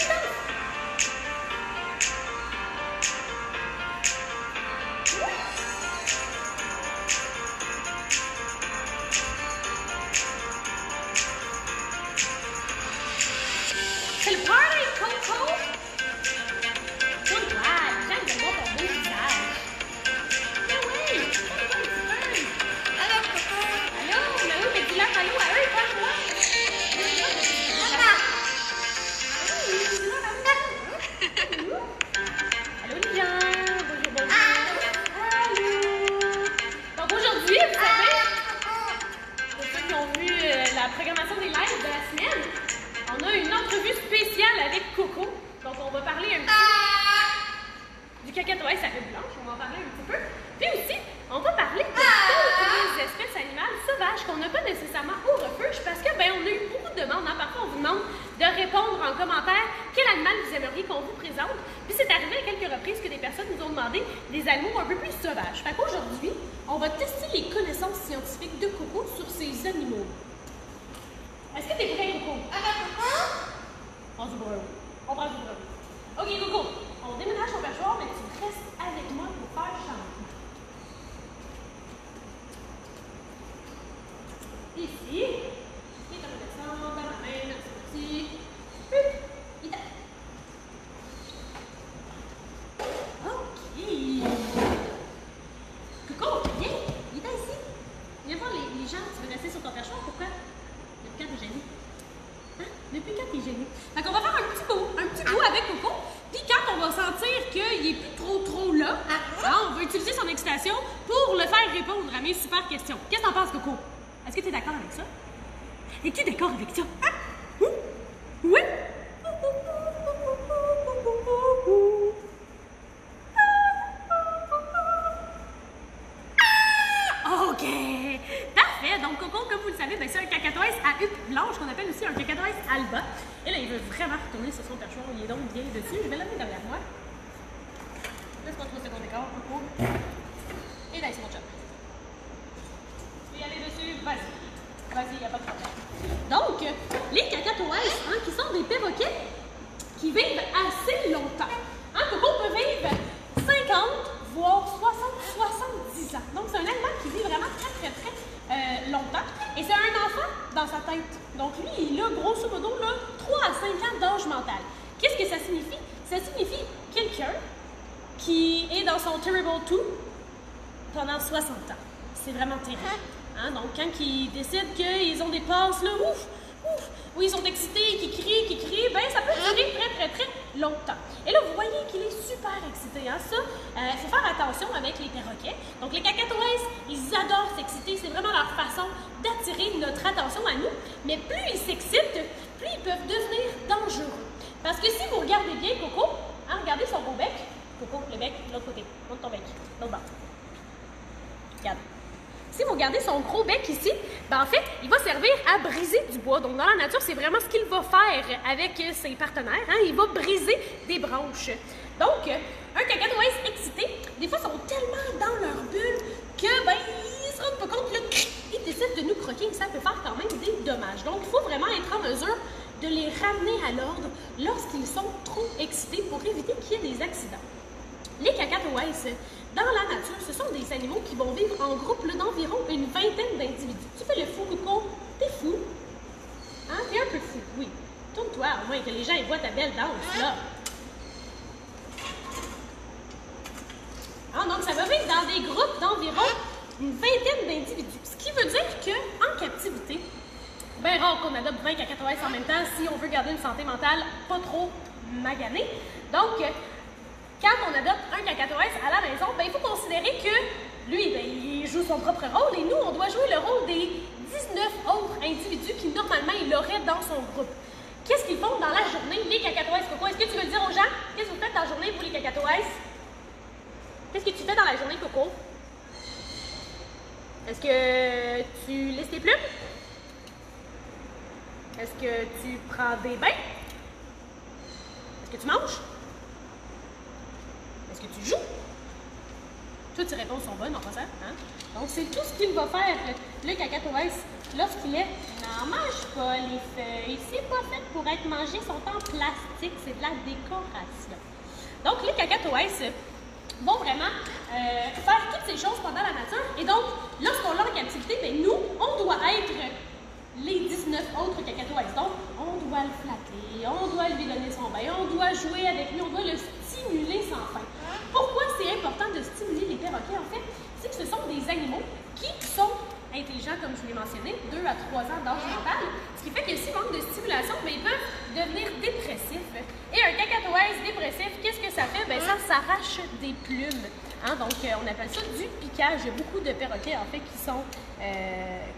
C'est le party, Coco! Good lad, j'aime de voir ton beau visage. Mais oui, allô, Coco! Allô, mais oui, mais dis-leur allô à eux, pas à moi. Allô, les gens! Bonjour, bonjour! Allô! Donc aujourd'hui, vous savez, pour ceux qui ont vu la programmation des lives de la semaine, on a une entrevue spéciale avec Coco. Donc, on va parler un petit peu du cacatoès à queue blanche. On va en parler un petit peu. Puis aussi, on va parler de toutes les espèces animales sauvages qu'on n'a pas nécessairement au refuge parce que, ben, on a eu beaucoup de demandes. Hein? Parfois, on vous demande de répondre en commentaire quel animal vous aimeriez qu'on vous présente. Puis, c'est arrivé à quelques reprises que des personnes nous ont demandé des animaux un peu plus sauvages. Fait qu'aujourd'hui, on va tester les connaissances scientifiques de Coco sur ces animaux. Est-ce que t'es prêt, Coco? On se brûle. On prend du brûle. Ok, Coco, on déménage ton perchoir, mais tu restes avec moi pour faire changement. Ici, qui est un descendre dans ma main, dans ce petit. Ici. Ok. Coco, viens, il est ici. Viens voir les gens, tu veux rester sur ton perchoir, pourquoi? Depuis quand t'es gêné? Hein? Depuis quand t'es gêné? Fait qu'on va faire un petit bout avec Coco. Puis quand on va sentir qu'il est plus trop là, hein, on va utiliser son excitation pour le faire répondre à mes super questions. Qu'est-ce que t'en penses, Coco? Est-ce que t'es d'accord avec ça? Es-tu d'accord avec ça? Hein? Oui? OK! Parfait! Donc, Coco, comme vous le savez, ben, c'est un cacatoès à huppe blanche qu'on appelle aussi un cacatoès alba. Et là, il veut vraiment retourner sur son perchoir. Il est donc bien dessus. Je vais l'amener derrière moi. Laisse-moi 3 secondes d'écart, Coco. Et là, c'est mon chum. Tu veux y aller dessus? Vas-y. Vas-y, il n'y a pas de problème. Donc, les cacatoès, hein, qui sont des perroquets qui vivent assez longtemps. Hein, Coco peut vivre 50, voire 70 ans. Donc, c'est un animal qui vit vraiment très longtemps. Et c'est un enfant dans sa tête. Donc, lui, il a grosso modo là, 3 à 5 ans d'âge mental. Qu'est-ce que ça signifie? Ça signifie quelqu'un qui est dans son Terrible 2 pendant 60 ans. C'est vraiment terrible. Hein? Donc, quand ils décident qu'ils ont des passes, là, où ils sont excités, qui crient, ben ça peut durer très longtemps. Et là, vous voyez qu'il est super excité. Hein? Ça, il faut faire attention avec les perroquets. Donc, les cacatoès, ils adorent s'exciter. C'est vraiment leur façon d'attirer notre attention à nous. Mais plus ils s'excitent, plus ils peuvent devenir dangereux. Parce que si vous regardez bien Coco, hein, regardez son gros bec. Coco, le bec, de l'autre côté. Montre ton bec. L'autre bord. Regarde. Si vous regardez son gros bec ici, ben en fait, il va servir à briser du bois. Donc, dans la nature, c'est vraiment ce qu'il va faire avec ses partenaires. Hein? Il va briser des branches. Donc, un cacatoès excité, des fois, ils sont tellement dans leur bulle que, ben, ils se rendent pas compte, là, ils décident de nous croquer et ça peut faire quand même des dommages. Donc, il faut vraiment être en mesure de les ramener à l'ordre lorsqu'ils sont trop excités pour éviter qu'il y ait des accidents. Les cacatoès, dans la nature, ce sont des animaux qui vont vivre en groupe d'environ une vingtaine d'individus. Tu fais le fou, Coco? T'es fou? Hein? T'es un peu fou, oui. Tourne-toi, au moins que les gens voient ta belle danse, là. Ah, donc, ça va vivre dans des groupes d'environ une vingtaine d'individus. Ce qui veut dire qu'en captivité, bien rare qu'on adopte 20 cacatoès en même temps si on veut garder une santé mentale pas trop maganée. Donc, quand on adopte un cacatoès à la maison, ben, il faut considérer que lui, ben, il joue son propre rôle et nous, on doit jouer le rôle des 19 autres individus qui, normalement, il aurait dans son groupe. Qu'est-ce qu'ils font dans la journée, les cacatoès, Coco? Est-ce que tu veux le dire aux gens? Qu'est-ce que vous faites dans la journée, vous, les cacatoès? Qu'est-ce que tu fais dans la journée, Coco? Est-ce que tu lisses tes plumes? Est-ce que tu prends des bains? Est-ce que tu manges? Est-ce que tu joues? Toutes ces réponses sont bonnes en passant. Hein? Donc, c'est tout ce qu'il va faire, le cacatoès, lorsqu'il est... N'en mange pas les feuilles, c'est pas fait pour être mangés sont en plastique, c'est de la décoration. Donc, les cacatoès vont vraiment faire toutes ces choses pendant la nature. Et donc, lorsqu'on l'a en captivité, bien, nous, on doit être les 19 autres cacatoès. Donc, on doit le flatter, on doit lui donner son bain, on doit jouer avec lui, on doit le stimuler sans fin. Pourquoi c'est important de stimuler les perroquets, en fait? C'est que ce sont des animaux qui sont intelligents, comme je vous l'ai mentionné, 2 à 3 ans d'âge mental, ce qui fait que s'ils manquent de stimulation, bien, ils peuvent devenir dépressifs. Et un cacatoès dépressif, qu'est-ce que ça fait? Bien, ça s'arrache des plumes. Hein? Donc, on appelle ça du piquage. Il y a beaucoup de perroquets, en fait,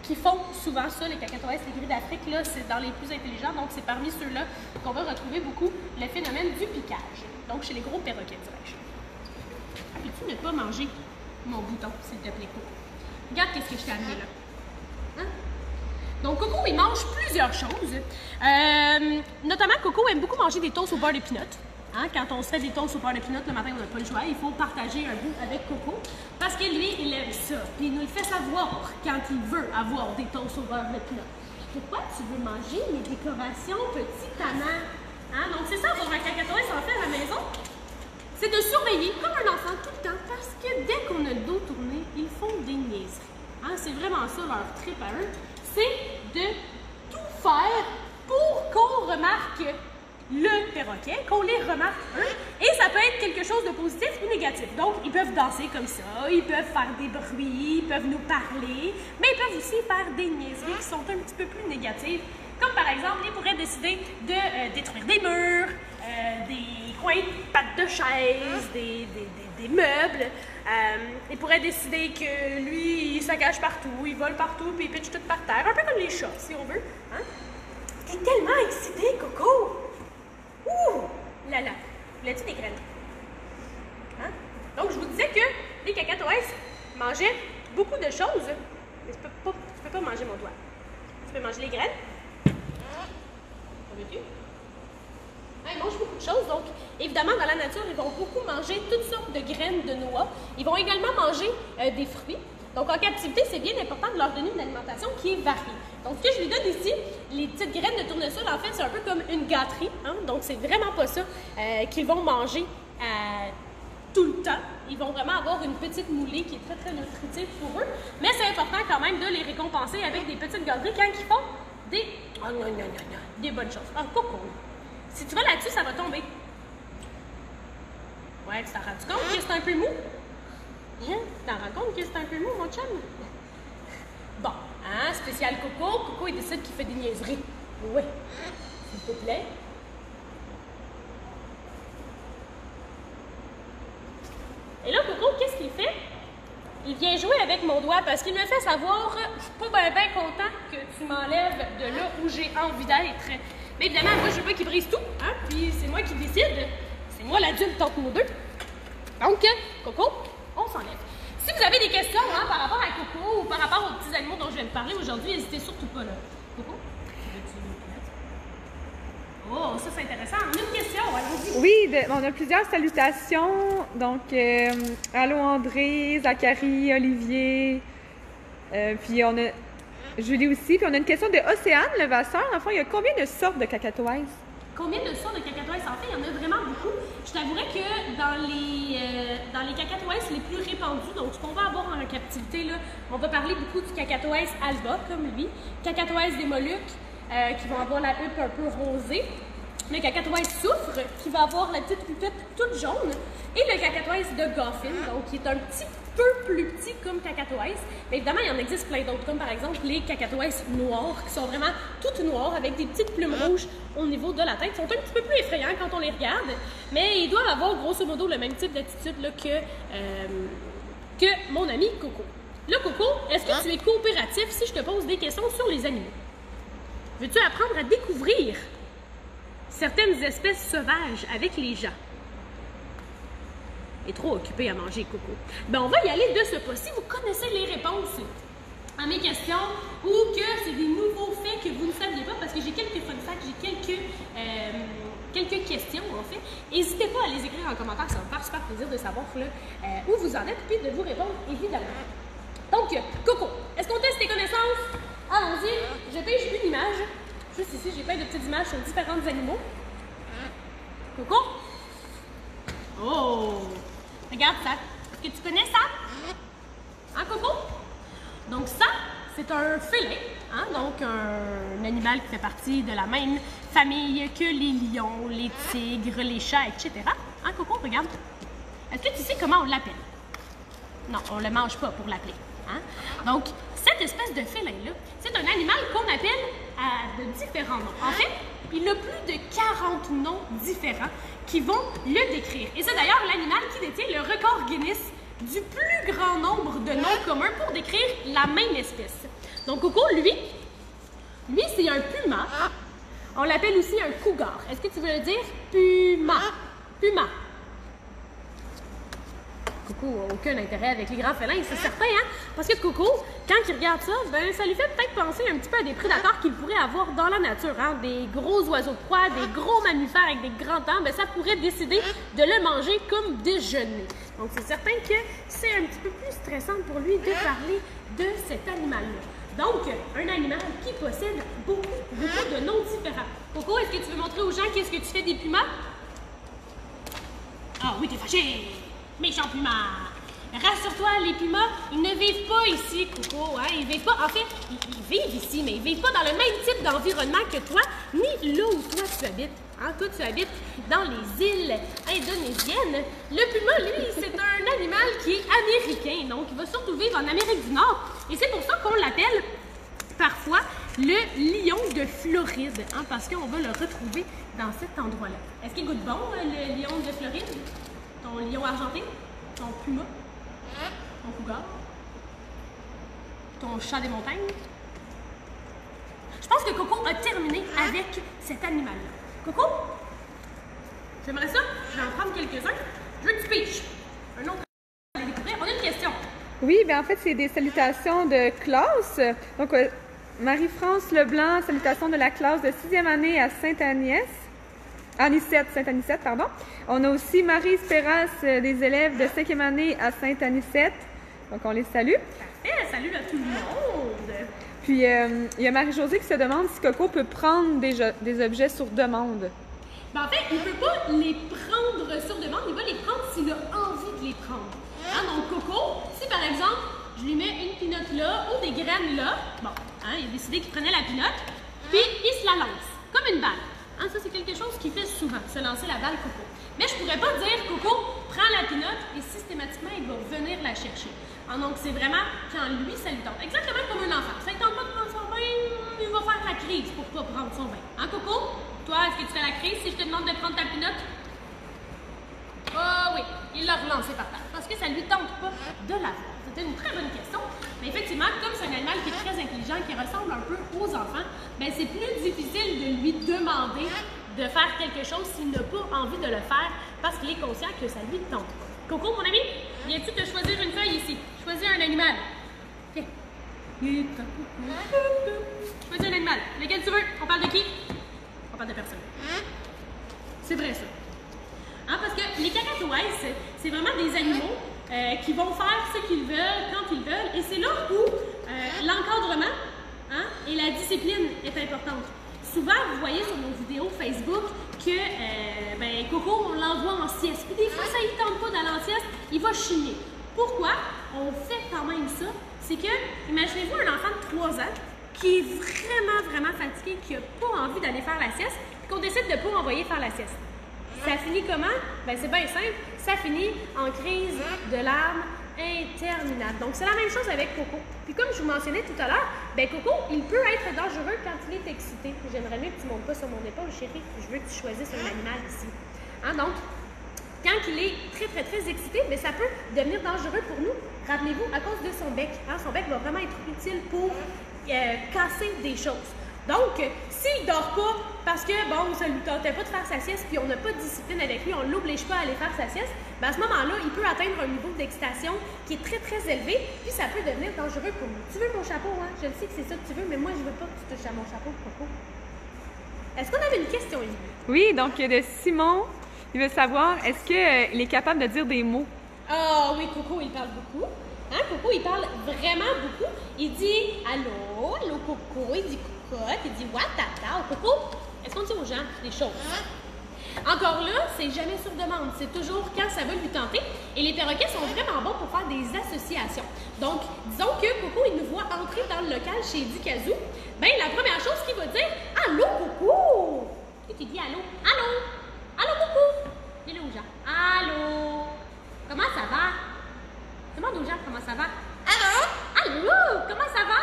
qui font souvent ça, les cacatoès, les gris d'Afrique, là, c'est dans les plus intelligents. Donc, c'est parmi ceux-là qu'on va retrouver beaucoup le phénomène du piquage. Donc, chez les gros perroquets, dirais-je. Peux-tu ne pas manger mon bouton, s'il te plaît, Coco? Regarde qu'est-ce que je t'ai amené là. Hein? Donc, Coco, il mange plusieurs choses. Notamment, Coco aime beaucoup manger des toasts au beurre de pinot. Hein? Quand on se fait des toasts au beurre de pinot le matin, on n'a pas le choix. Il faut partager un bout avec Coco. Parce que lui, il aime ça. Puis il nous le fait savoir quand il veut avoir des toasts au beurre de pinot. Pourquoi tu veux manger mes décorations, petit tannant? Hein? Donc, c'est ça, avoir un cacatoès en fait à la maison. C'est de surveiller comme un enfant tout le temps parce que dès qu'on a le dos tourné, ils font des niaiseries. Hein? C'est vraiment ça leur trip à eux. C'est de tout faire pour qu'on remarque le perroquet, qu'on les remarque eux. Et ça peut être quelque chose de positif ou négatif. Donc, ils peuvent danser comme ça, ils peuvent faire des bruits, ils peuvent nous parler, mais ils peuvent aussi faire des niaiseries qui sont un petit peu plus négatives. Comme par exemple, ils pourraient décider de détruire des murs, des coins de pattes de chaise, des meubles. Il pourrait décider que lui, il s'agage partout, il vole partout, puis il pitche tout par terre. Un peu comme les chats, si on veut. Hein? T'es tellement excitée, Coco! Ouh! Là là! Voulais-tu des graines? Hein? Donc, je vous disais que les cacatoès mangeaient beaucoup de choses. Mais tu peux pas manger mon doigt. Tu peux manger les graines. Ça veut-tu? Ils mangent beaucoup de choses, donc évidemment dans la nature, ils vont beaucoup manger toutes sortes de graines de noix. Ils vont également manger des fruits. Donc en captivité, c'est bien important de leur donner une alimentation qui est variée. Donc ce que je lui donne ici, les petites graines de tournesol, en fait, c'est un peu comme une gâterie. Hein? Donc c'est vraiment pas ça qu'ils vont manger tout le temps. Ils vont vraiment avoir une petite moulée qui est très très nutritive pour eux. Mais c'est important quand même de les récompenser avec des petites gâteries quand ils font des bonnes choses. Ah, Coco! Si tu vas là-dessus, ça va tomber. Ouais, tu t'en rends compte que c'est un peu mou? Hein? Tu t'en rends compte que c'est un peu mou, mon chum? Bon, hein, spécial Coco. Coco, il décide qu'il fait des niaiseries. Oui. S'il te plaît. Et là, Coco, qu'est-ce qu'il fait? Il vient jouer avec mon doigt parce qu'il me fait savoir, je suis pas bien content que tu m'enlèves de là où j'ai envie d'être. Mais évidemment, moi, je veux pas qu'il brise tout, hein? Puis c'est moi qui décide. C'est moi l'adulte entre nous deux. Donc, Coco, on s'enlève. Si vous avez des questions hein, par rapport à Coco ou par rapport aux petits animaux dont je vais vous parler aujourd'hui, n'hésitez surtout pas là. Coco? Oh, ça c'est intéressant. On a une question, allons-y. Oui, on a plusieurs salutations. Donc, allô André, Zachary, Olivier. Puis on a Julie aussi. Puis on a une question de Océane Levasseur. Enfin, il y a combien de sortes de cacatoès? Combien de sortes de cacatoès? En fait, il y en a vraiment beaucoup. Je t'avouerais que dans les cacatoès les plus répandus, donc ce qu'on va avoir en captivité, là, on va parler beaucoup du cacatoès alba, comme lui, cacatoès des Moluques, qui vont avoir la huppe un peu rosée, le cacatoès soufre, qui va avoir la petite pupette toute jaune, et le cacatoès de Goffin, donc qui est un petit peu plus petit comme cacatoès. Mais évidemment, il y en existe plein d'autres, comme par exemple les cacatoès noirs, qui sont vraiment toutes noires, avec des petites plumes rouges au niveau de la tête. Ils sont un petit peu plus effrayants quand on les regarde, mais ils doivent avoir grosso modo le même type d'attitude là, que mon ami Coco. Là, Coco, est-ce que tu es coopératif si je te pose des questions sur les animaux? Veux-tu apprendre à découvrir certaines espèces sauvages avec les gens? Il est trop occupé à manger, Coco. Ben, on va y aller de ce pas. Si vous connaissez les réponses à mes questions ou que c'est des nouveaux faits que vous ne saviez pas, parce que j'ai quelques fun facts, j'ai quelques questions, en fait, n'hésitez pas à les écrire en commentaire. Ça va me faire super plaisir de savoir là, où vous en êtes puis de vous répondre, évidemment. Donc, Coco, est-ce qu'on teste tes connaissances? Allons-y, je pêche une image. Juste ici, j'ai plein de petites images sur différents animaux. Coco? Oh! Regarde ça. Est-ce que tu connais ça? Hein, Coco? Donc ça, c'est un félin, hein? Donc un animal qui fait partie de la même famille que les lions, les tigres, les chats, etc. Hein, Coco? Regarde. Est-ce que tu sais comment on l'appelle? Non, on ne le mange pas pour l'appeler. Hein? Donc, cette espèce de félin-là, c'est un animal qu'on appelle à de différents noms. En fait, il a plus de 40 noms différents qui vont le décrire. Et c'est d'ailleurs l'animal qui détient le record Guinness du plus grand nombre de noms communs pour décrire la même espèce. Donc, Coco, lui c'est un puma. On l'appelle aussi un cougar. Est-ce que tu veux le dire? Puma. Puma. Coco n'a aucun intérêt avec les grands félins, c'est certain, hein? Parce que Coco, quand il regarde ça, ben, ça lui fait peut-être penser un petit peu à des prédateurs qu'il pourrait avoir dans la nature, hein? Des gros oiseaux de proie, des gros mammifères avec des grands dents, ben, ça pourrait décider de le manger comme déjeuner. Donc, c'est certain que c'est un petit peu plus stressant pour lui de parler de cet animal-là. Donc, un animal qui possède beaucoup de noms différents. Coco, est-ce que tu veux montrer aux gens qu'est-ce que tu fais des pumas? Ah oui, t'es fâché! Méchant puma! Rassure-toi, les pumas, ils ne vivent pas ici, Coco. Hein? Ils vivent pas, en fait, ils vivent ici, mais ils vivent pas dans le même type d'environnement que toi, ni là où toi tu habites. Hein? Toi, tu habites dans les îles indonésiennes. Le puma, lui, c'est un animal qui est américain, donc il va surtout vivre en Amérique du Nord. Et c'est pour ça qu'on l'appelle parfois le lion de Floride, hein? Parce qu'on va le retrouver dans cet endroit-là. Est-ce qu'il goûte bon, le lion de Floride? Ton lion argenté, ton puma, ton cougar, ton chat des montagnes. Je pense que Coco a terminé avec cet animal-là. Coco, j'aimerais ça, je vais en prendre quelques-uns. Je veux que tu piches. Un autre à découvrir. On a une question. Oui, bien en fait, c'est des salutations de classe. Donc, Marie-France Leblanc, salutations de la classe de 6e année à Sainte-Agnès. Sainte-Anicette, pardon. On a aussi Marie Espéras, des élèves de 5e année à Sainte-Anicette. Donc, on les salue. Parfait, salut à tout le monde. Puis, il y a Marie-Josée qui se demande si Coco peut prendre des objets sur demande. Ben, en fait, il ne peut pas les prendre sur demande, il va les prendre s'il a envie de les prendre. Hein? Donc, Coco, si par exemple, je lui mets une pinotte là ou des graines là, bon, hein, il a décidé qu'il prenait la pinotte, puis il se la lance, comme une balle. Hein, ça, c'est quelque chose qu'il fait souvent, se lancer la balle Coco. Mais je pourrais pas dire, Coco, prends la pinotte et systématiquement, il va venir la chercher. Hein, donc, c'est vraiment quand lui, ça lui tente. Exactement comme un enfant. Ça ne tente pas de prendre son bain, il va faire la crise pour pas prendre son bain. Hein, Coco? Toi, est-ce que tu fais la crise si je te demande de prendre ta pinotte? Oh oui, il l'a relancé par terre parce que ça ne lui tente pas de la voir. C'était une très bonne question. Mais effectivement, comme c'est un animal qui est très intelligent, qui ressemble un peu aux enfants, ben c'est plus difficile de lui demander de faire quelque chose s'il n'a pas envie de le faire parce qu'il est conscient que ça lui tente pas. Coco, mon ami, viens-tu te choisir une feuille ici? Choisis un animal. Viens. Choisis un animal. Lequel tu veux? On parle de qui? On parle de personne. C'est vrai ça. Hein, parce que les cacatoès, c'est vraiment des animaux qui vont faire ce qu'ils veulent, quand ils veulent. Et c'est là où l'encadrement, hein, et la discipline est importante. Souvent, vous voyez sur nos vidéos Facebook que ben, Coco, on l'envoie en sieste. Puis des fois, ça ne tente pas d'aller en sieste, il va chigner. Pourquoi on fait quand même ça? C'est que, imaginez-vous un enfant de 3 ans qui est vraiment fatigué, qui n'a pas envie d'aller faire la sieste, puis qu'on décide de ne pas envoyer faire la sieste. Ça finit comment? Ben, c'est bien simple. Ça finit en crise de larmes interminable. Donc, c'est la même chose avec Coco. Puis comme je vous mentionnais tout à l'heure, ben Coco, il peut être dangereux quand il est excité. J'aimerais mieux que tu ne montes pas sur mon épaule, chérie. Je veux que tu choisisses un animal ici. Hein, donc, quand il est très excité, ben, ça peut devenir dangereux pour nous. Rappelez-vous, à cause de son bec. Hein, son bec va vraiment être utile pour casser des choses. Donc, s'il ne dort pas parce que, bon, ça ne lui tentait pas de faire sa sieste, puis on n'a pas de discipline avec lui, on ne l'oblige pas à aller faire sa sieste, ben à ce moment-là, il peut atteindre un niveau d'excitation qui est très élevé, puis ça peut devenir dangereux pour nous. Tu veux mon chapeau, hein? Je le sais que c'est ça que tu veux, mais moi, je ne veux pas que tu touches à mon chapeau, Coco. Est-ce qu'on avait une question, Yves? Oui, donc de Simon, il veut savoir, est-ce qu'il est capable de dire des mots? Ah oui, Coco, il parle beaucoup. Hein? Coco, il parle vraiment beaucoup. Il dit « Allô, allô, Coco », il dit « cocotte. Il dit Watata. Coco, est-ce qu'on dit aux gens des choses? Encore là, c'est jamais sur demande. C'est toujours quand ça va lui tenter. Et les perroquets sont vraiment bons pour faire des associations. Donc, disons que Coco, il nous voit entrer dans le local chez Dikazou. Ben, la première chose qu'il va dire, allô, Coco! Et tu dis allô? Allô? Allô, Coco? Dis-le aux gens. Allô? Comment ça va? Demande aux gens comment ça va. Allô? Allô? Comment ça va?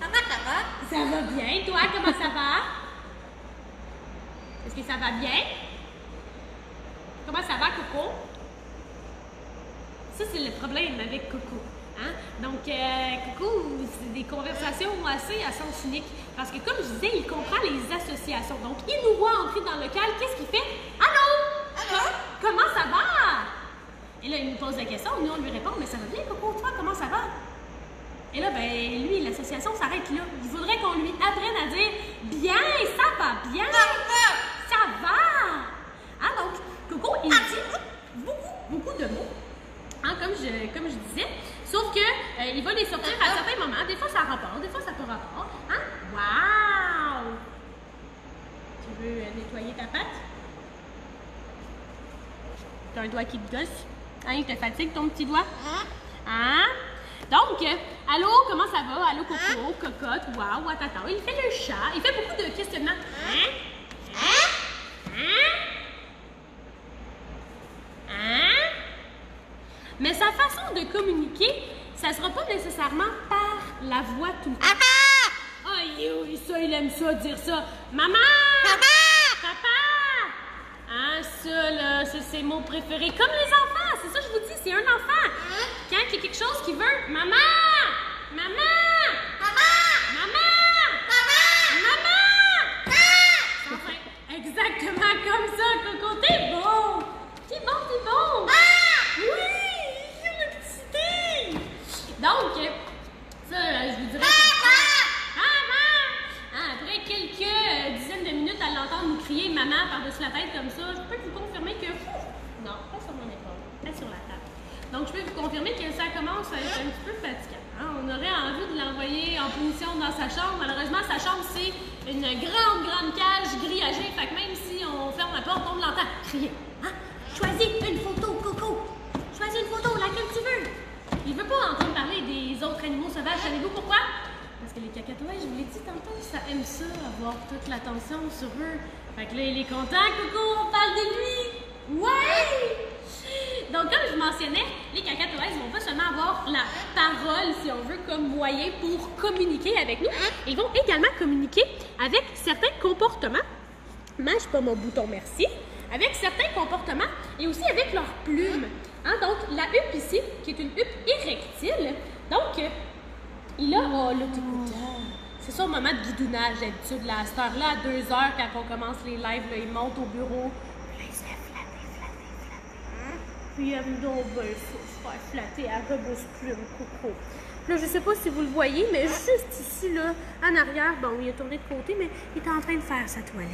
Comment ça va? Ça va bien. Toi, comment ça va? Est-ce que ça va bien? Comment ça va, Coco? Ça, c'est le problème avec Coco. Hein? Donc, Coco, c'est des conversations assez à sens unique. Parce que, comme je disais, il comprend les associations. Donc, il nous voit entrer dans le local. Qu'est-ce qu'il fait? Allô? Allô? Comment ça va? Et là, il nous pose la question. Nous, on lui répond, mais ça va bien, Coco, toi, comment ça va? Et là, ben, lui, l'association s'arrête là. Il faudrait qu'on lui apprenne à dire bien, ça va bien. Ça va! Hein, donc, Coco, il dit beaucoup de mots, hein, comme je disais, sauf que il va les sortir à certains moments. Des fois, ça a rapport, des fois, ça n'a pas rapport. Hein? Wow! Tu veux nettoyer ta patte? Tu as un doigt qui te gosse? Hein, il te fatigue, ton petit doigt? Hein? Donc, allô, comment ça va? Allô, Coco, cocotte, wow, watata. Il fait le chat, il fait beaucoup de questionnements. Hein? Mais sa façon de communiquer, ça ne sera pas nécessairement par la voix tout le temps. Aïe, ça, il aime ça, dire ça. Maman! Papa! Hein, ça, là, c'est mon préféré. Comme les enfants, c'est ça que je vous dis, c'est un enfant. Quand il y a quelque chose qu'il veut, maman! Maman! Exactement comme ça, Coco. T'es bon! T'es bon! Oui! L'électricité! Donc, ça, je vous dirais... Après quelques dizaines de minutes à l'entendre nous crier « Maman » par-dessus la tête comme ça, je peux vous confirmer que... Non, pas sur mon épaule, pas sur la table. Donc, je peux vous confirmer que ça commence à être un petit peu fatigant. Hein? On aurait envie de l'envoyer en punition dans sa chambre. Malheureusement, sa chambre, c'est une grande cage grillagée. Fait que même si on ferme la porte, on l'entend crier. Hein? Choisis une photo, Coco. Choisis une photo, laquelle tu veux. Il veut pas entendre parler des autres animaux sauvages. Savez-vous pourquoi? Parce que les cacatoès, je vous l'ai dit tantôt, ça aime ça, avoir toute l'attention sur eux. Fait que là, il est content, Coco, on parle de lui. Ouais! Donc, comme je mentionnais, les cacatoès ne vont pas seulement avoir la parole, si on veut, comme moyen pour communiquer avec nous. Ils vont également communiquer avec certains comportements. Mange pas mon bouton, merci. Avec certains comportements et aussi avec leurs plumes. Hein? Donc, la huppe ici, qui est une huppe érectile. Donc, il a... Oh, là, t'écoutes. C'est ça au moment de guidounage, d'habitude. Là, à cette heure-là, à 2 heures, quand on commence les lives, là, il monte au bureau. Puis là, il se fait flatter. Puis il aime donc ben, se faire flatter à rebousse-plume, Coco. Là, je sais pas si vous le voyez, mais juste ici, là, en arrière, bon, il est tourné de côté, mais il est en train de faire sa toilette.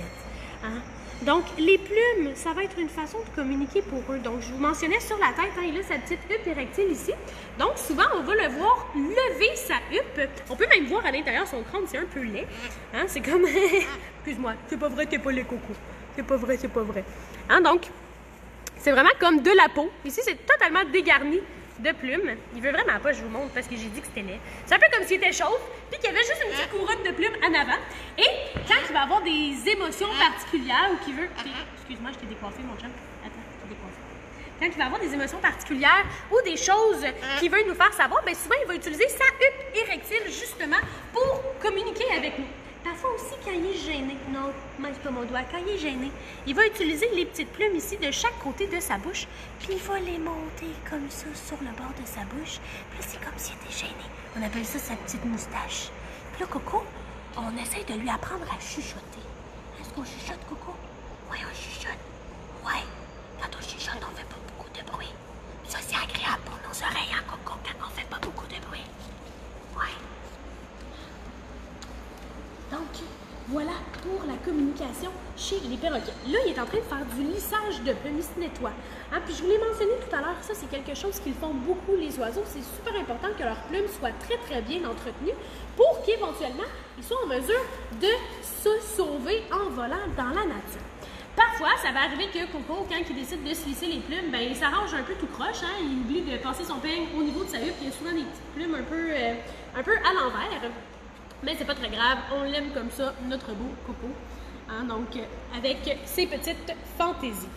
Hein? Donc, les plumes, ça va être une façon de communiquer pour eux. Donc, je vous mentionnais sur la tête, hein, il a sa petite huppe érectile ici. Donc, souvent, on va le voir lever sa huppe. On peut même voir à l'intérieur son crâne, c'est un peu laid. Hein, c'est comme... Excuse-moi, c'est pas vrai, t'es pas laid, Coco. C'est pas vrai. Hein, donc, c'est vraiment comme de la peau. Ici, c'est totalement dégarni de plumes. Il veut vraiment pas, je vous montre, parce que j'ai dit que c'était laid. C'est un peu comme s'il était chauve, puis qu'il y avait juste une petite couronne de plumes en avant. Et quand il va avoir des émotions particulières ou qu'il veut... Excuse-moi, je t'ai décoiffé, mon chum. Attends, je t'ai décoiffé. Quand il va avoir des émotions particulières ou des choses qu'il veut nous faire savoir, bien souvent, il va utiliser sa huppe érectile, justement, pour communiquer avec nous. Parfois aussi, quand il est gêné, non, mange pas mon doigt, quand il est gêné, il va utiliser les petites plumes ici de chaque côté de sa bouche, puis il va les monter comme ça sur le bord de sa bouche. Puis là, c'est comme s'il était gêné. On appelle ça sa petite moustache. Puis là, Coco, on essaie de lui apprendre à chuchoter. Est-ce qu'on chuchote, Coco? Oui, on chuchote. Oui. Quand on chuchote, on fait pas beaucoup de bruit. Ça, c'est agréable pour nos oreilles, hein, Coco, quand on fait pas beaucoup de bruit. Oui. Donc, voilà pour la communication. communication chez les perroquets. Là, il est en train de faire du lissage de plumes, il se nettoie. Hein? Puis je vous l'ai mentionné tout à l'heure, ça c'est quelque chose qu'ils font beaucoup les oiseaux. C'est super important que leurs plumes soient très très bien entretenues pour qu'éventuellement ils soient en mesure de se sauver en volant dans la nature. Parfois, ça va arriver que Coco, quand il décide de se lisser les plumes, ben il s'arrange un peu tout croche, hein? Il oublie de passer son peigne au niveau de sa huppe, il y a souvent des petites plumes un peu à l'envers. Mais c'est pas très grave, on l'aime comme ça, notre beau Coco. Hein? Donc, avec ses petites fantaisies.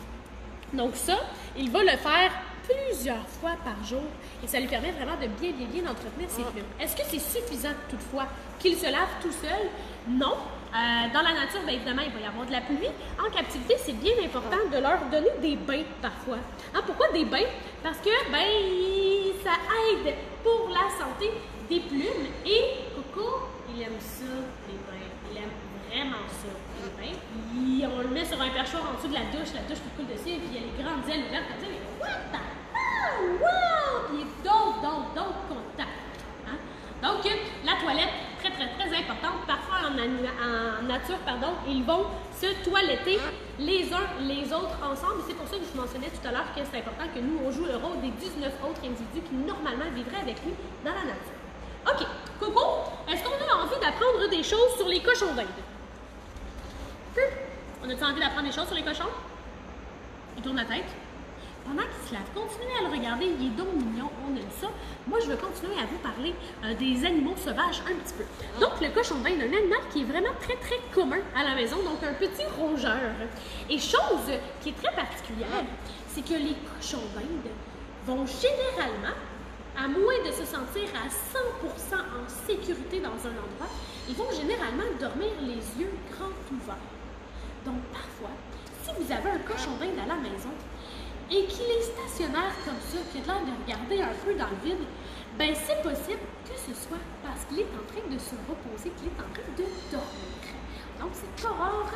Donc ça, il va le faire plusieurs fois par jour et ça lui permet vraiment de bien entretenir ses plumes. Est-ce que c'est suffisant toutefois qu'il se lave tout seul? Non. Dans la nature, bien évidemment, il va y avoir de la pluie. En captivité, c'est bien important de leur donner des bains parfois. Hein, pourquoi des bains? Parce que ça aide pour la santé des plumes. Et Coco, il aime ça, les bains. Il aime vraiment ça, les bains. On le met sur un perchoir en dessous de la douche qui coule dessus, puis il y a les grandes ailes ouvertes comme ça. Il est what the hell? Wow! Puis il est donc content. Hein? Donc, la toilette, très importante. Parfois, en nature, ils vont se toiletter les uns les autres ensemble. C'est pour ça que je vous mentionnais tout à l'heure que c'est important que nous, on joue le rôle des 19 autres individus qui, normalement, vivraient avec lui dans la nature. OK. Coco, est-ce qu'on a envie d'apprendre des choses sur les cochons d'Inde? On a-tu envie d'apprendre des choses sur les cochons? Il tourne la tête. Pendant qu'il se lave, continuez à le regarder, il est donc mignon, on aime ça. Moi, je vais continuer à vous parler des animaux sauvages un petit peu. Donc, le cochon d'Inde, un animal qui est vraiment très commun à la maison, donc un petit rongeur. Et chose qui est très particulière, c'est que les cochons d'Inde vont généralement, à moins de se sentir à 100% en sécurité dans un endroit, ils vont généralement dormir les yeux grands ouverts. Donc, parfois, si vous avez un cochon d'Inde à la maison, et qu'il est stationnaire comme ça, qu'il a l'air de regarder un peu dans le vide, ben c'est possible que ce soit parce qu'il est en train de se reposer, qu'il est en train de dormir. Donc, c'est pas rare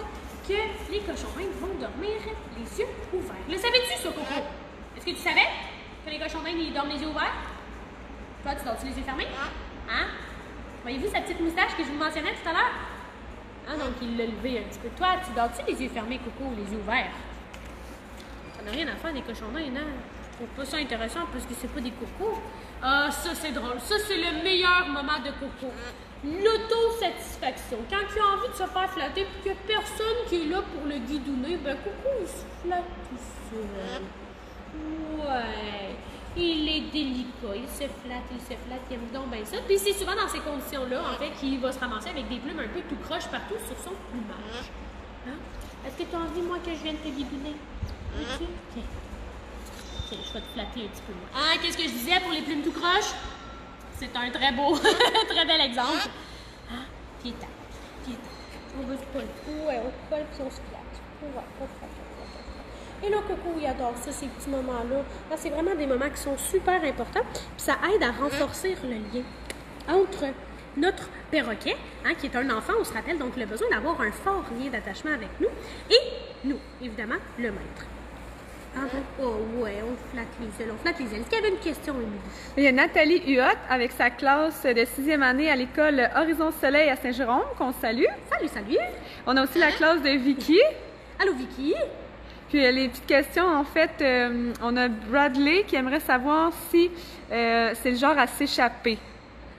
que les cochons d'Inde vont dormir les yeux ouverts. Le savais-tu, ça, Coco? Est-ce que tu savais que les cochons d'Inde, ils dorment les yeux ouverts? Toi, tu dors-tu les yeux fermés? Hein? Voyez-vous sa petite moustache que je vous mentionnais tout à l'heure? Hein, donc, il l'a levé un petit peu. Toi, tu dors-tu les yeux fermés, Coco, ou les yeux ouverts? Ça n'a rien à faire des cochons d'Inde, hein? Je trouve pas ça intéressant parce que c'est pas des cocos. Ah, ça c'est drôle. Ça c'est le meilleur moment de Coco. L'autosatisfaction. Quand il a envie de se faire flatter et qu'il n'y a personne qui est là pour le guidouner, ben Coco il se flatte tout seul. Ouais. Il est délicat. Il se flatte, il aime donc bien ça. Puis c'est souvent dans ces conditions-là, en fait, qu'il va se ramasser avec des plumes un peu tout croche partout sur son plumage. Hein? Est-ce que tu as envie, moi, que je vienne te guidouner? Okay. Tiens, je vais te flatter un petit peu. Ah, qu'est-ce que je disais pour les plumes tout croche? C'est un très beau, très bel exemple. Ah, pied-ta. On veut se coller. Ouais, on colle puis on se flatte. Ouais, on flatte. Et là, Coco, il adore ça, ces petits moments-là. Ah, c'est vraiment des moments qui sont super importants. Puis ça aide à renforcer le lien entre notre perroquet, hein, qui est un enfant, on se rappelle, donc le besoin d'avoir un fort lien d'attachement avec nous, et nous, évidemment, le maître. Ah, oh ouais, on flatte les ailes, Est-ce qu'il y avait une question, Émilie? Il y a Nathalie Huot avec sa classe de 6e année à l'école Horizon Soleil à Saint-Jérôme, qu'on salue. Salut! On a aussi la classe de Vicky. Allô, Vicky? Puis les petites questions, en fait, on a Bradley qui aimerait savoir si c'est le genre à s'échapper.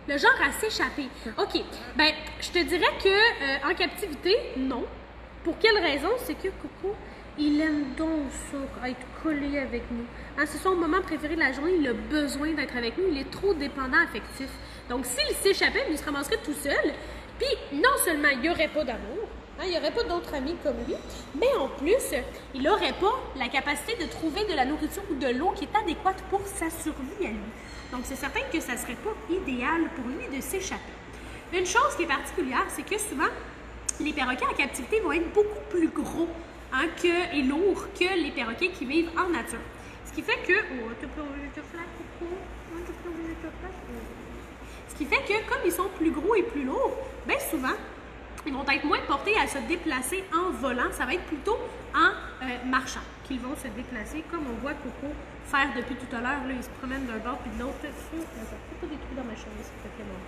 Le genre à s'échapper. OK. Ben, je te dirais que en captivité, non. Pour quelle raison? C'est que Coco, il aime donc ça, être collé avec nous. Hein, c'est son moment préféré de la journée. Il a besoin d'être avec nous. Il est trop dépendant affectif. Donc, s'il s'échappait, il se ramasserait tout seul. Puis, non seulement il n'y aurait pas d'amour, hein, il n'y aurait pas d'autres amis comme lui, mais en plus, il n'aurait pas la capacité de trouver de la nourriture ou de l'eau qui est adéquate pour sa survie à lui. Donc, c'est certain que ça ne serait pas idéal pour lui de s'échapper. Une chose qui est particulière, c'est que souvent, les perroquets en captivité vont être beaucoup plus gros et lourds que les perroquets qui vivent en nature. Ce qui fait que... Ce qui fait que, comme ils sont plus gros et plus lourds, bien souvent, ils vont être moins portés à se déplacer en volant. Ça va être plutôt en marchant qu'ils vont se déplacer, comme on voit Coco faire depuis tout à l'heure. Là, il se promène d'un bord puis de l'autre. Fais pas des trous dans ma chemise, s'il te plaît, mon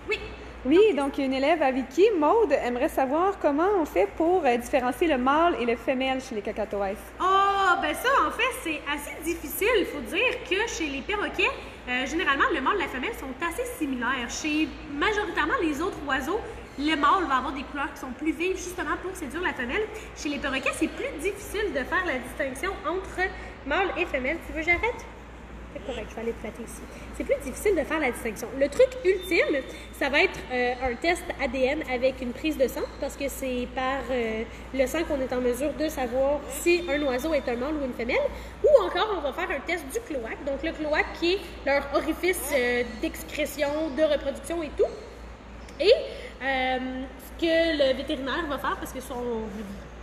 Oui. Oui, donc une élève à Vicky, Maude, aimerait savoir comment on fait pour différencier le mâle et le femelle chez les cacatoès. Ah, ben ça, en fait, c'est assez difficile. Il faut dire que chez les perroquets, généralement, le mâle et la femelle sont assez similaires. Chez majoritairement les autres oiseaux, le mâle va avoir des couleurs qui sont plus vives, justement pour séduire la femelle. Chez les perroquets, c'est plus difficile de faire la distinction entre mâle et femelle. Tu veux, j'arrête? C'est correct, je vais aller te flatter ici. C'est plus difficile de faire la distinction. Le truc ultime, ça va être un test ADN avec une prise de sang, parce que c'est par le sang qu'on est en mesure de savoir si un oiseau est un mâle ou une femelle. Ou encore, on va faire un test du cloaque. Donc, le cloaque qui est leur orifice d'excrétion, de reproduction et tout. Et ce que le vétérinaire va faire, parce que son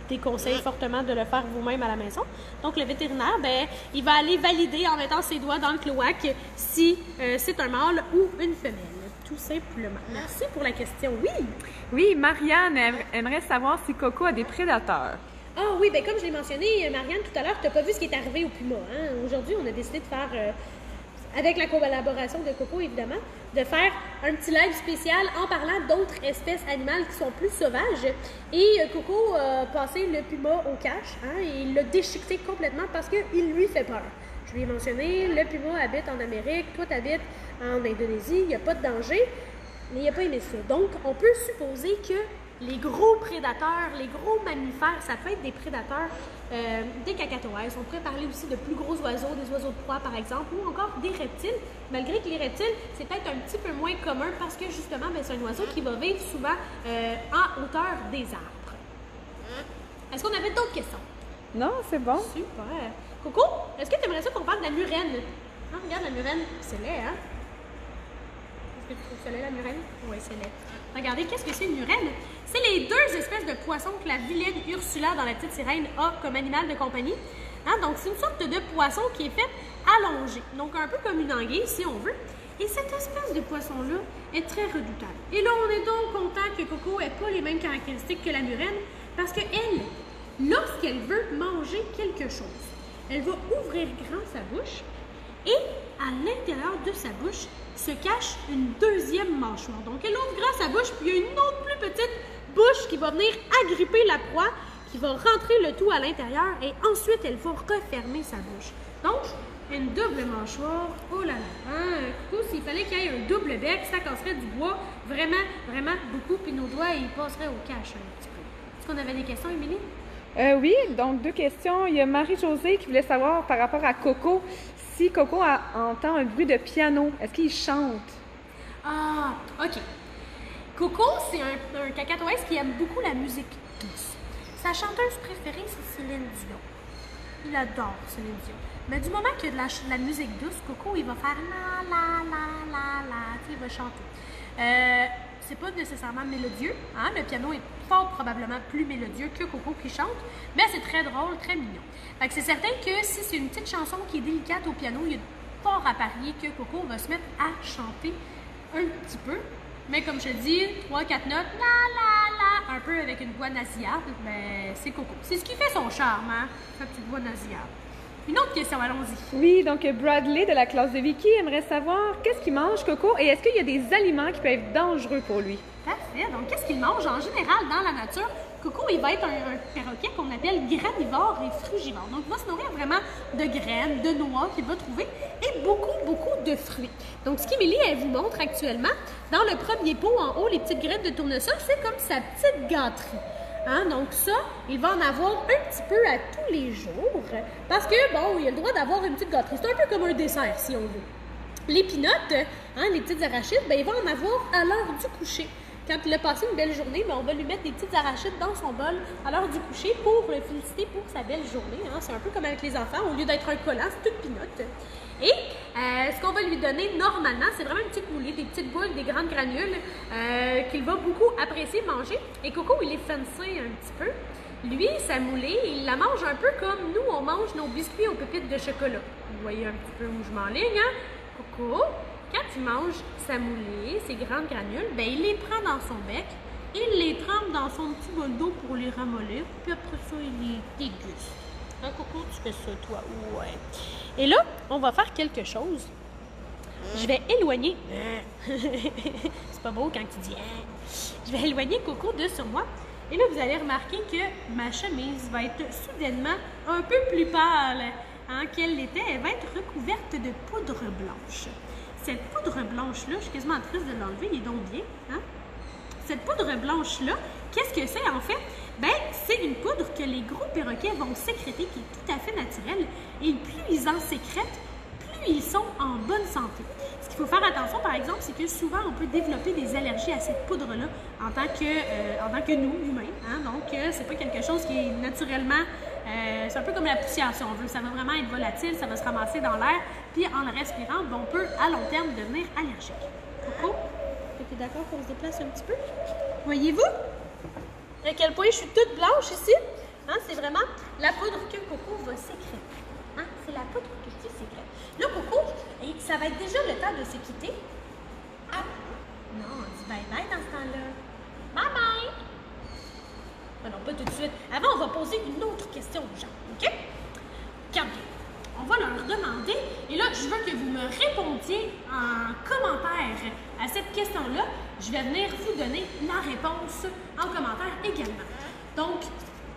déconseille fortement de le faire vous-même à la maison. Donc, le vétérinaire, ben, il va aller valider en mettant ses doigts dans le cloaque si c'est un mâle ou une femelle, tout simplement. Merci pour la question. Oui! Oui, Marianne aimerait savoir si Coco a des prédateurs. Ah oui, bien comme je l'ai mentionné, Marianne, tout à l'heure, tu n'as pas vu ce qui est arrivé au puma. Hein? Aujourd'hui, on a décidé de faire, avec la collaboration de Coco, évidemment, de faire un petit live spécial en parlant d'autres espèces animales qui sont plus sauvages. Et Coco a passé le puma au cache, hein, et il l'a déchiqueté complètement parce qu'il lui fait peur. Je lui ai mentionné, le puma habite en Amérique, toi tu habites en Indonésie, il n'y a pas de danger, mais il n'a pas aimé ça. Donc, on peut supposer que les gros prédateurs, les gros mammifères, ça peut être des prédateurs des cacatoès. On pourrait parler aussi de plus gros oiseaux, des oiseaux de proie par exemple, ou encore des reptiles, malgré que les reptiles, c'est peut-être un petit peu moins commun parce que justement, c'est un oiseau qui va vivre souvent en hauteur des arbres. Est-ce qu'on avait d'autres questions? Non, c'est bon. Super. Coco, est-ce que tu aimerais ça qu'on parle de la murène? Ah, regarde la murène, c'est laid, hein? Est-ce que tu trouves ça laid, la murène? Oui, c'est laid. Regardez, qu'est-ce que c'est une murène? C'est les deux espèces de poissons que la vilaine Ursula dans La Petite Sirène a comme animal de compagnie. Hein? Donc, c'est une sorte de poisson qui est fait allongé. Donc, un peu comme une anguille, si on veut. Et cette espèce de poisson-là est très redoutable. Et là, on est donc content que Coco n'ait pas les mêmes caractéristiques que la murène parce qu'elle, lorsqu'elle veut manger quelque chose, elle va ouvrir grand sa bouche et à l'intérieur de sa bouche se cache une deuxième mâchoire. Donc, elle ouvre grand sa bouche, puis il y a une autre plus petite bouche qui va venir agripper la proie, qui va rentrer le tout à l'intérieur et ensuite, elle va refermer sa bouche. Donc, une double mâchoire, oh là là! Hein? Coco, s'il fallait qu'il y ait un double bec, ça casserait du bois vraiment, vraiment beaucoup, puis nos doigts, ils passeraient au cache un petit peu. Est-ce qu'on avait des questions, Émilie? Oui, donc 2 questions. Il y a Marie-Josée qui voulait savoir par rapport à Coco, si Coco entend un bruit de piano, est-ce qu'il chante? Ah, OK. Coco, c'est un cacatoès qui aime beaucoup la musique douce. Sa chanteuse préférée, c'est Céline Dion. Il adore Céline Dion. Mais du moment qu'il y a de la musique douce, Coco, il va faire la, la, la, la, la, tu sais, il va chanter. C'est pas nécessairement mélodieux, hein? Le piano est fort probablement plus mélodieux que Coco qui chante, mais c'est très drôle, très mignon. Fait que c'est certain que si c'est une petite chanson qui est délicate au piano, il y a fort à parier que Coco va se mettre à chanter un petit peu. Mais comme je te dis, 3-4 notes, la la la, un peu avec une voix nasillarde, mais c'est Coco. C'est ce qui fait son charme, hein? Sa petite voix nasillarde. Une autre question, allons-y. Oui, donc Bradley de la classe de Vicky aimerait savoir qu'est-ce qu'il mange, Coco, et est-ce qu'il y a des aliments qui peuvent être dangereux pour lui? Parfait. Donc, qu'est-ce qu'il mange en général dans la nature? Coco, il va être un perroquet qu'on appelle granivore et frugivore. Donc, il va se nourrir vraiment de graines, de noix qu'il va trouver et beaucoup, beaucoup de fruits. Donc, ce qu'Émilie, elle vous montre actuellement, dans le premier pot en haut, les petites graines de tournesol, c'est comme sa petite gâterie. Hein? Donc ça, il va en avoir un petit peu à tous les jours parce que, bon, il a le droit d'avoir une petite gâterie. C'est un peu comme un dessert, si on veut. Les pinottes, hein, les petites arachides, ben, il va en avoir à l'heure du coucher. Quand il a passé une belle journée, ben, on va lui mettre des petites arachides dans son bol à l'heure du coucher pour le féliciter pour sa belle journée. Hein? C'est un peu comme avec les enfants. Au lieu d'être un collant, c'est toute pinotte. Et ce qu'on va lui donner normalement, c'est vraiment une petite moulée, des petites boules, des grandes granules qu'il va beaucoup apprécier manger. Et Coco, il est fancy un petit peu. Lui, sa moulée, il la mange un peu comme nous, on mange nos biscuits aux pépites de chocolat. Vous voyez un petit peu où je m'enligne, hein? Coco, quand il mange sa moulée, ses grandes granules, ben, il les prend dans son bec, il les trempe dans son petit bol d'eau pour les ramollir, puis après ça, il les déguste. Hein, Coco, tu fais ça, toi? Ouais. Et là, on va faire quelque chose. je vais éloigner. C'est pas beau quand tu dis. Je vais éloigner Coco de sur moi. Et là, vous allez remarquer que ma chemise va être soudainement un peu plus pâle qu'elle l'était. Elle va être recouverte de poudre blanche. Cette poudre blanche-là, je suis quasiment triste de l'enlever, il est donc bien. Hein? Cette poudre blanche-là, qu'est-ce que c'est en fait? Ben, c'est une poudre que les gros perroquets vont sécréter, qui est tout à fait naturelle. Et plus ils en sécrètent, plus ils sont en bonne santé. Ce qu'il faut faire attention, par exemple, c'est que souvent, on peut développer des allergies à cette poudre-là en tant que nous, humains. Hein? Donc, c'est pas quelque chose qui est naturellement... c'est un peu comme la poussière, si on veut. Ça va vraiment être volatile, ça va se ramasser dans l'air. Puis, en le respirant, on peut, à long terme, devenir allergique. Coco, tu es d'accord qu'on se déplace un petit peu? Voyez-vous à quel point je suis toute blanche ici? Hein? C'est vraiment la poudre que Coco va sécréter. Hein? C'est la poudre que tu sécrètes. Là, Coco, ça va être déjà le temps de se quitter. Ah! Non, on dit bye-bye dans ce temps-là. Bye-bye! Ben non, pas tout de suite. Avant, on va poser une autre question aux gens, OK? Regardez, on va leur demander, et là, je veux que vous me répondiez en commentaire à cette question-là. Je vais venir vous donner la réponse en commentaire également. Donc,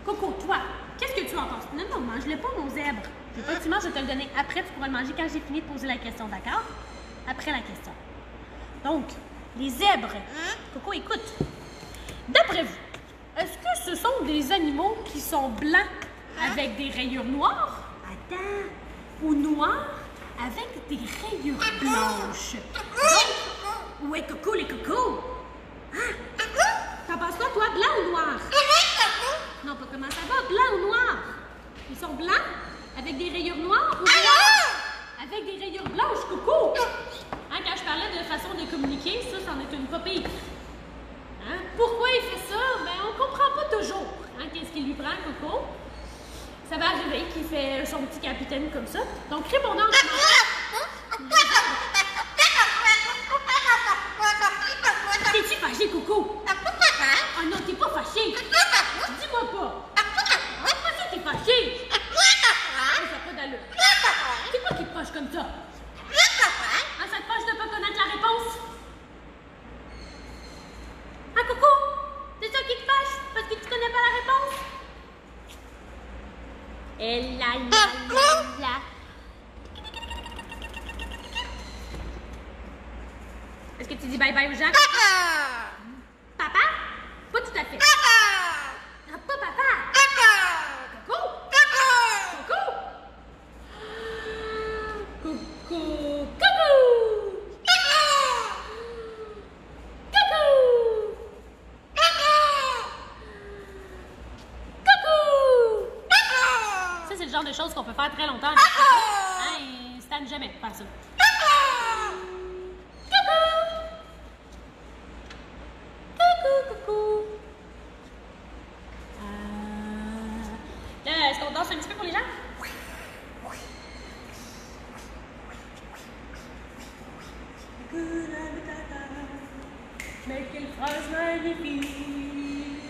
Coco, toi, qu'est-ce que tu en penses? Non, non, mange-le pas, mon zèbre. Je veux pas que tu manges, je vais te le donner après. Tu pourras le manger quand j'ai fini de poser la question, d'accord? Après la question. Donc, les zèbres. Coco, écoute. D'après vous, est-ce que ce sont des animaux qui sont blancs avec des rayures noires? Attends. Ou noirs avec des rayures blanches? Donc, ouais, Coco, les cocos. Hein? T'en penses quoi, toi, blanc ou noir? Non, pas comment ça va, blanc ou noir? Ils sont blancs avec des rayures noires ou noirs avec des rayures blanches, Coco? Hein, quand je parlais de façon de communiquer, ça, c'en est une pas pire. Hein? Pourquoi il fait ça? Ben, on comprend pas toujours. Hein? Qu'est-ce qu'il lui prend, Coco? Ça va arriver qu'il fait son petit capitaine comme ça. Donc, répondant en commentaire. T'es-tu fâché, Coco? Ah non, t'es pas fâché. Dis-moi pas. Pourquoi ça, t'es fâché? Ça n'a pas d'allure. C'est quoi qui te fâche comme ça? Ah, ça te fâche de pas connaître la réponse? Ah, Coco? C'est ça qui te fâche? Parce que tu connais pas la réponse? Et là, là. Est-ce que tu dis bye-bye aux gens? Papa? Pas tout à fait. Ah, pas papa. Coco? Coco? Coucou. Coucou. Coucou. Ça, c'est le genre de choses qu'on peut faire très longtemps. Hein, et ça ne jamais faire ça. Coucou. Là, est-ce qu'on danse un petit peu pour les gens? Mais quelle phrase magnifique!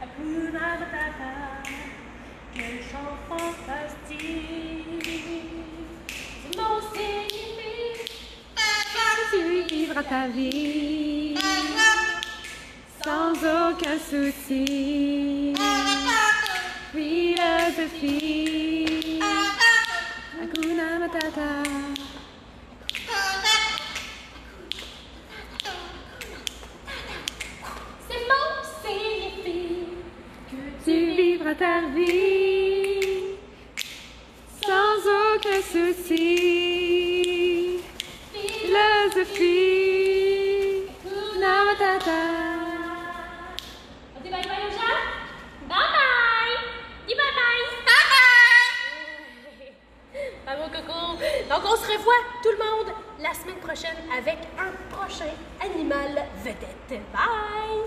Hakuna Matata, quel chant fantastique! Ce mot signifie Tu vivras ta vie sans aucun souci. Philosophie, Hakuna Matata. ces mots signifient que Tu vivras ta vie sans aucun souci. Philosophie, Hakuna Matata. On dit bye-bye aux gens? Bye-bye! Dis bye-bye! Bye-bye! Bravo, Coco! Donc, on se revoit, tout le monde, la semaine prochaine avec un prochain animal vedette. Bye!